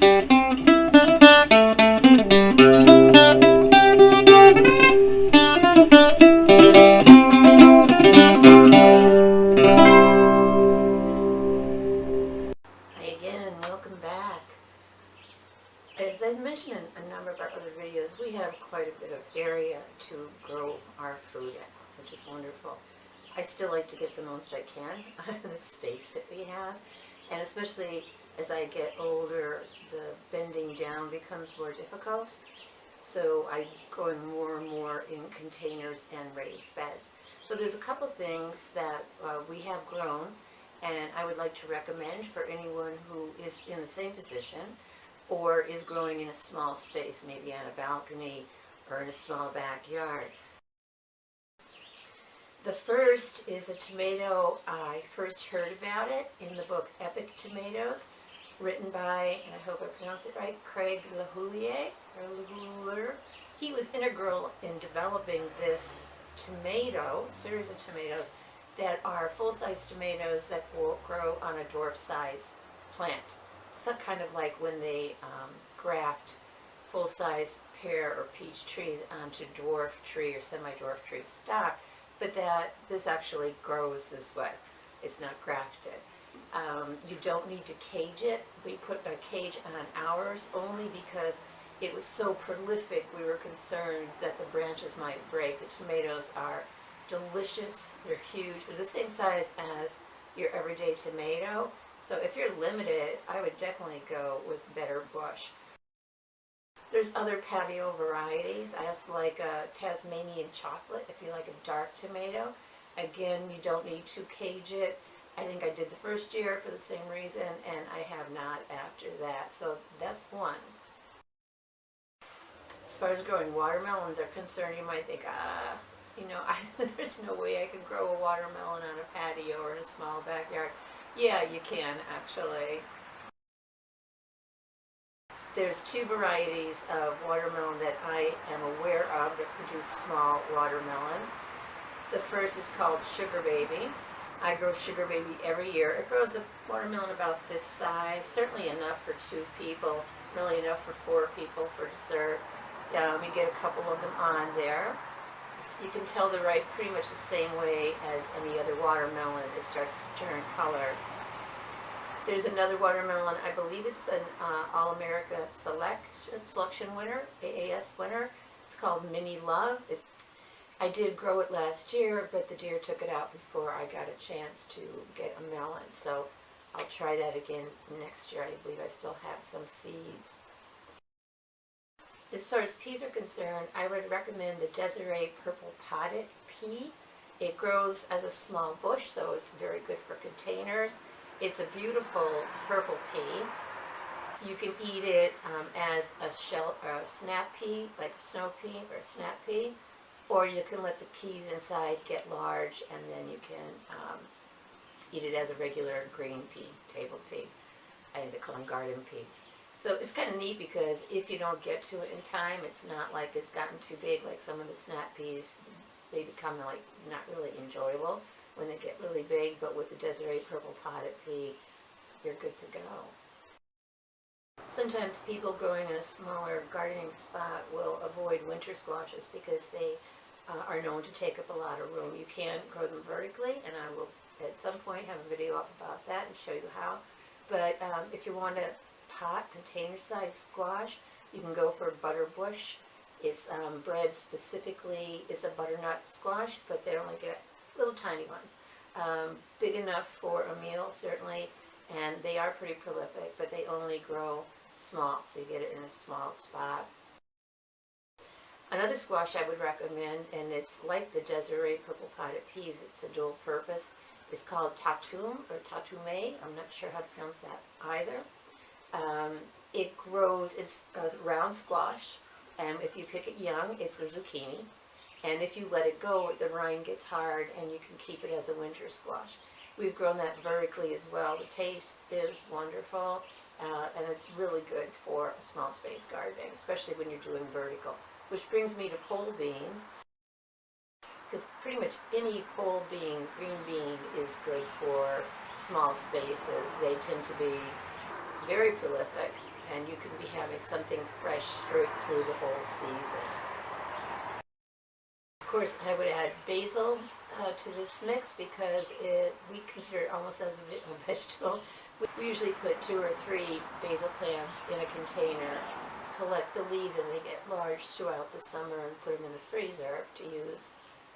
As I mentioned in a number of our other videos, we have quite a bit of area to grow our food in, which is wonderful. I still like to get the most I can out of the space that we have, and especially as I get older, the bending down becomes more difficult, so I'm growing more and more in containers and raised beds. So there's a couple things that we have grown, and I would like to recommend for anyone who is in the same position or is growing in a small space, maybe on a balcony or in a small backyard. The first is a tomato. I first heard about it in the book Epic Tomatoes, written by, and I hope I pronounce it right, Craig LaHoulier. He was integral in developing this series of tomatoes that are full-size tomatoes that will grow on a dwarf-size plant. It's not kind of like when they graft full-size pear or peach trees onto dwarf tree or semi-dwarf tree stock, but that this actually grows this way. It's not grafted. You don't need to cage it. We put a cage on ours only because it was so prolific we were concerned that the branches might break. The tomatoes are delicious. They're huge. They're the same size as your everyday tomato. So if you're limited, I would definitely go with better bush. There's other patio varieties. I also like a Tasmanian chocolate if you like a dark tomato. Again, you don't need to cage it. I think I did the first year for the same reason, and I have not after that. So that's one. As far as growing watermelons are concerned, you might think, there's no way I could grow a watermelon on a patio or in a small backyard. Yeah, you can actually. There's two varieties of watermelon that I am aware of that produce small watermelon. The first is called Sugar Baby. I grow Sugar Baby every year. It grows a watermelon about this size, certainly enough for 2 people, really enough for 4 people for dessert. You get a couple of them on there. You can tell they're ripe pretty much the same way as any other watermelon. It starts to turn color. There's another watermelon, I believe it's an All-America Selection winner, AAS winner. It's called Mini Love. I did grow it last year, but the deer took it out before I got a chance to get a melon. So I'll try that again next year. I believe I still have some seeds. As far as peas are concerned, I would recommend the Desiree Purple Potted Pea. It grows as a small bush, so it's very good for containers. It's a beautiful purple pea. You can eat it as a snap pea, like a snow pea or a snap pea, or you can let the peas inside get large and then you can eat it as a regular green pea, table pea. I think they call them garden peas. So it's kind of neat because if you don't get to it in time, it's not like it's gotten too big like some of the snap peas. They become like not really enjoyable when they get really big, but with the Desiree Purple Potted Pea, you're good to go. Sometimes people growing in a smaller gardening spot will avoid winter squashes because they are known to take up a lot of room. You can grow them vertically, and I will at some point have a video up about that and show you how. But if you want a pot, container-sized squash, you can go for butterbush. It's bred specifically, it's a butternut squash, but they only get little tiny ones. Big enough for a meal, certainly, and they are pretty prolific, but they only grow small, so you get it in a small spot. Another squash I would recommend, and it's like the Desiree Purple Potted Peas, it's a dual purpose, it's called Tatum or Tatume. I'm not sure how to pronounce that either. It grows, it's a round squash, and if you pick it young, it's a zucchini. And if you let it go, the rind gets hard and you can keep it as a winter squash. We've grown that vertically as well. The taste is wonderful, and it's really good for a small space gardening, especially when you're doing vertical. Which brings me to pole beans, because pretty much any pole bean, green bean, is good for small spaces. They tend to be very prolific, and you can be having something fresh straight through the whole season. Of course, I would add basil to this mix because we consider it almost as a vegetable. We usually put 2 or 3 basil plants in a container, collect the leaves as they get large throughout the summer, and put them in the freezer to use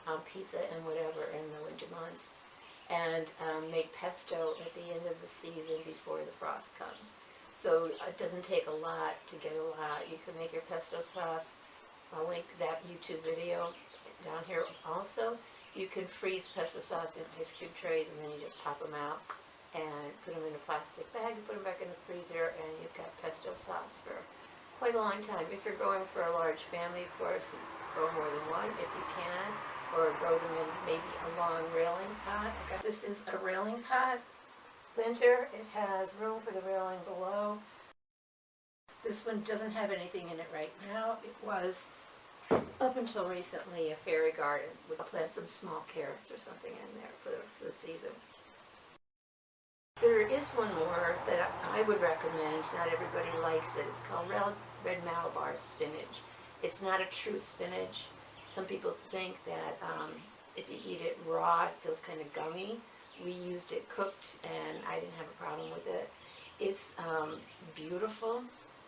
on pizza and whatever in the winter months, and make pesto at the end of the season before the frost comes. So it doesn't take a lot to get a lot. You can make your pesto sauce. I'll link that YouTube video down here also. You can freeze pesto sauce in ice cube trays, and then you just pop them out and put them in a plastic bag, put them back in the freezer, and you've got pesto sauce for quite a long time. If you're growing for a large family, of course, grow more than one if you can, or grow them in maybe a long railing pot. This is a railing pot planter. It has room for the railing below. This one doesn't have anything in it right now. It was, up until recently, a fairy garden. We'll plant some small carrots or something in there for the rest of the season. There is one more that I would recommend. Not everybody likes it. It's called red Malabar spinach. It's not a true spinach. Some people think that if you eat it raw, it feels kind of gummy. We used it cooked, and I didn't have a problem with it. It's beautiful.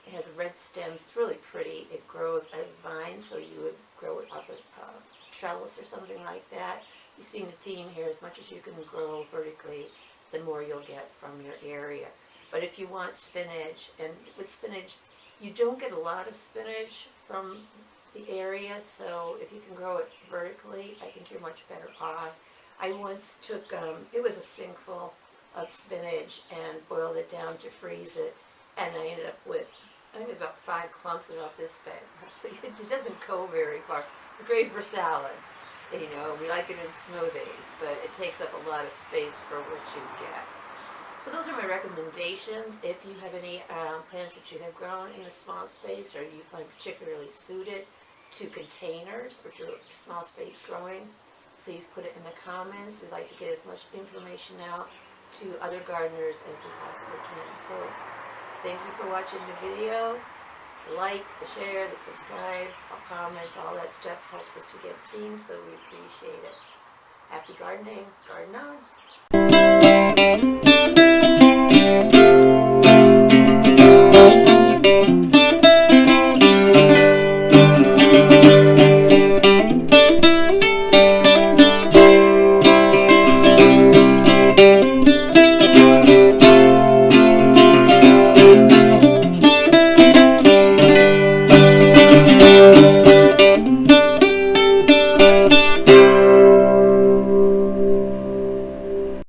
It has red stems. It's really pretty. It grows as vines, so you would grow it up a trellis or something like that. You've seen the theme here. As much as you can grow vertically, the more you'll get from your area. But if you want spinach, and with spinach, you don't get a lot of spinach from the area, so if you can grow it vertically, I think you're much better off. I once took, it was a sinkful of spinach, and boiled it down to freeze it, and I ended up with, I think it was about 5 clumps about this big. So it doesn't go very far. It's great for salads. You know, we like it in smoothies, but it takes up a lot of space for what you get. So those are my recommendations. If you have any plants that you have grown in a small space, or you find particularly suited to containers or to small space growing, please put it in the comments. We'd like to get as much information out to other gardeners as we possibly can. So thank you for watching the video. The like, the share, the subscribe, all comments, all that stuff helps us to get seen, so we appreciate it. Happy gardening. Garden on.